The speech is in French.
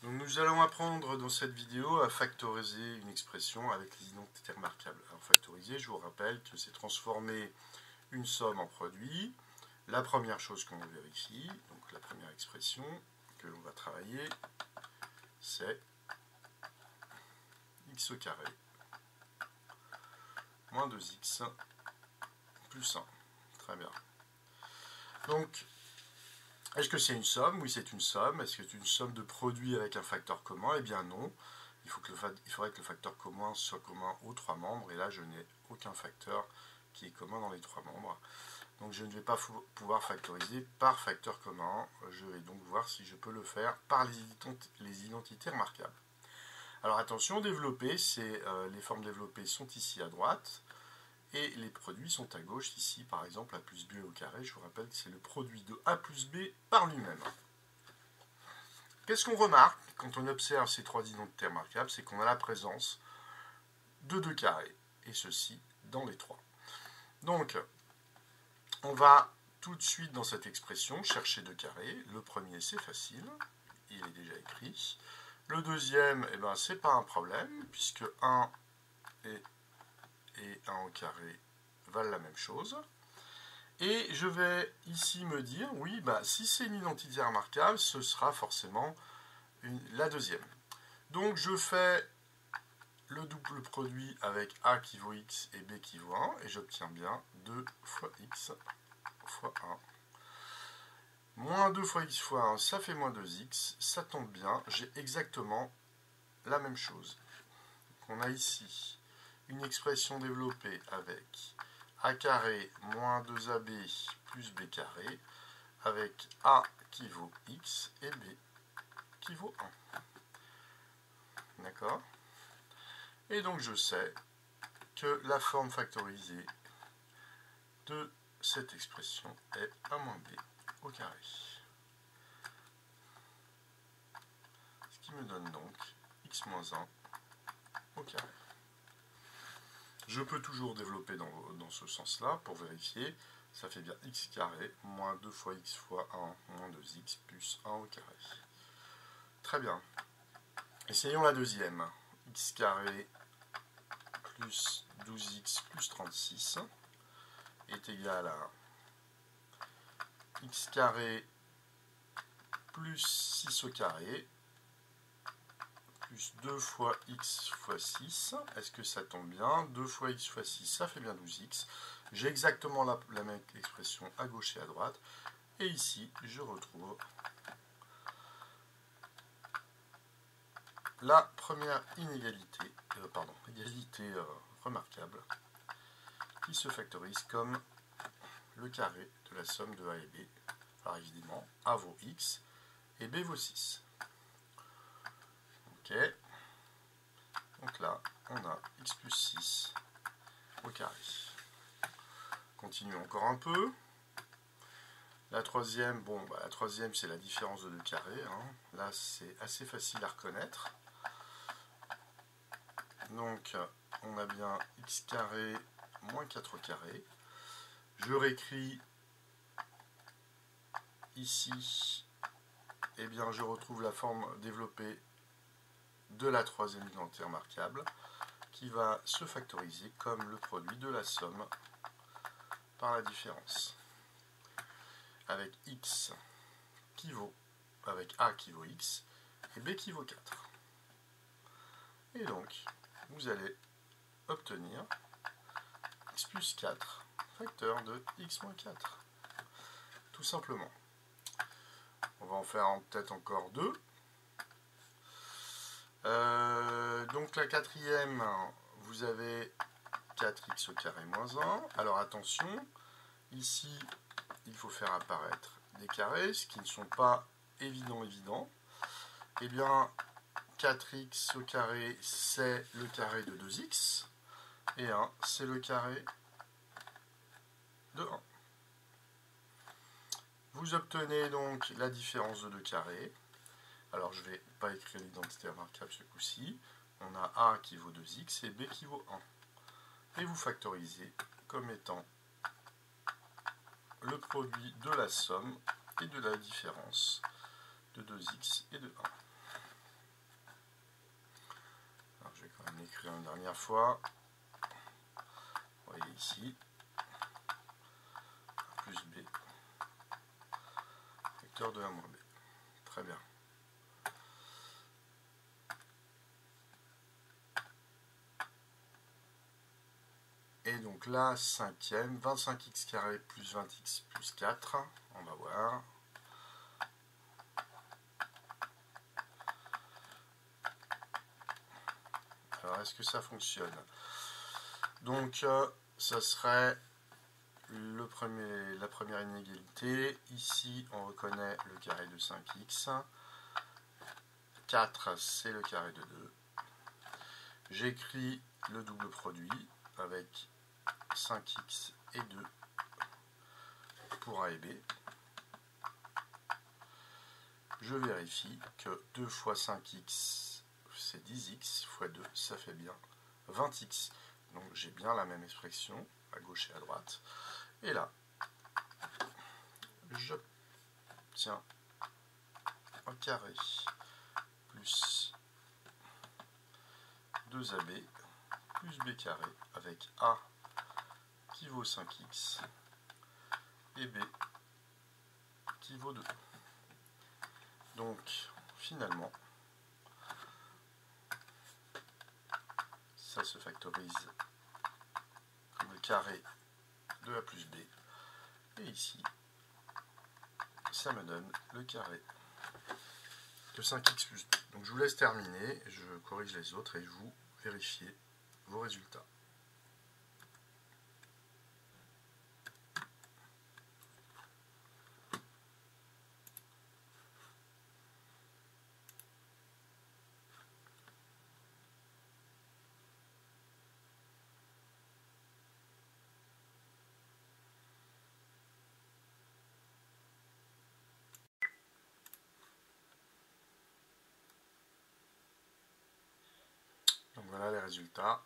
Donc nous allons apprendre dans cette vidéo à factoriser une expression avec les identités remarquables. Alors factoriser, je vous rappelle que c'est transformer une somme en produit. La première chose qu'on vérifie, donc la première expression que l'on va travailler, c'est x au carré moins 2x plus 1. Très bien. Donc, est-ce que c'est une somme? Oui, c'est une somme. Est-ce que c'est une somme de produits avec un facteur commun? Eh bien non. Il faudrait que le facteur commun soit commun aux trois membres. Et là, je n'ai aucun facteur qui est commun dans les trois membres. Donc je ne vais pas pouvoir factoriser par facteur commun. Je vais donc voir si je peux le faire par les identités remarquables. Alors attention, développer, les formes développées sont ici à droite. Et les produits sont à gauche, ici par exemple a plus b au carré. Je vous rappelle que c'est le produit de a plus b par lui-même. Qu'est-ce qu'on remarque quand on observe ces trois identités remarquables? C'est qu'on a la présence de 2 carrés, et ceci dans les trois. Donc, on va tout de suite dans cette expression chercher 2 carrés. Le premier, c'est facile, il est déjà écrit. Le deuxième, eh ben, c'est pas un problème, puisque 1 et 1 au carré valent la même chose. Et je vais ici me dire, oui, bah, si c'est une identité remarquable, ce sera forcément la deuxième. Donc je fais le double produit avec a qui vaut x et b qui vaut 1, et j'obtiens bien 2 fois x fois 1. Moins 2 fois x fois 1, ça fait moins 2x, ça tombe bien, j'ai exactement la même chose. Donc on a ici une expression développée avec a carré moins 2ab plus b carré, avec a qui vaut x et b qui vaut 1. D'accord? Et donc je sais que la forme factorisée de cette expression est a moins b au carré. Ce qui me donne donc x moins 1 au carré. Je peux toujours développer dans ce sens-là pour vérifier. Ça fait bien x carré moins 2 fois x fois 1 moins 2x plus 1 au carré. Très bien. Essayons la deuxième. X carré plus 12x plus 36 est égal à x carré plus 6 au carré plus 2 fois x fois 6. Est-ce que ça tombe bien? 2 fois x fois 6, ça fait bien 12x. J'ai exactement la même expression à gauche et à droite. Et ici, je retrouve la première égalité remarquable qui se factorise comme le carré de la somme de a et b. Alors évidemment, a vaut x et b vaut 6. Ok. Donc là, on a x plus 6 au carré. Continuons encore un peu. La troisième, la troisième c'est la différence de 2 carrés. Là, c'est assez facile à reconnaître. Donc, on a bien x carré moins 4 au carré. Je réécris ici, eh bien, je retrouve la forme développée de la troisième identité remarquable qui va se factoriser comme le produit de la somme par la différence. Avec x qui vaut, avec a qui vaut x et b qui vaut 4. Et donc, vous allez obtenir x plus 4 facteur de x moins 4. Tout simplement. On va en faire peut-être encore 2. Donc la quatrième, vous avez 4x au carré moins 1. Alors attention, ici, il faut faire apparaître des carrés, ce qui ne sont pas évidents. Eh bien, 4x au carré, c'est le carré de 2x. Et 1, c'est le carré de 1. Vous obtenez donc la différence de 2 carrés. Alors je ne vais pas écrire l'identité remarquable ce coup-ci. On a a qui vaut 2x et b qui vaut 1. Et vous factorisez comme étant le produit de la somme et de la différence de 2x et de 1. réécrire une dernière fois. Vous voyez ici, A plus B, facteur de A moins B. Très bien. Et donc la cinquième, 25x carré plus 20x plus 4. On va voir. Alors, est-ce que ça fonctionne? Donc, ça serait la première inégalité. Ici, on reconnaît le carré de 5x. 4, c'est le carré de 2. J'écris le double produit avec 5x et 2 pour A et B. Je vérifie que 2 fois 5x, c'est 10x, fois 2, ça fait bien 20x. Donc j'ai bien la même expression, à gauche et à droite. Et là, j'obtiens un carré plus 2ab plus b carré avec a qui vaut 5x et b qui vaut 2. Donc finalement, ça se factorise comme le carré de a plus b. Et ici, ça me donne le carré de 5x plus 2. Donc je vous laisse terminer, je corrige les autres et vous vérifiez vos résultats. Donc voilà les résultats.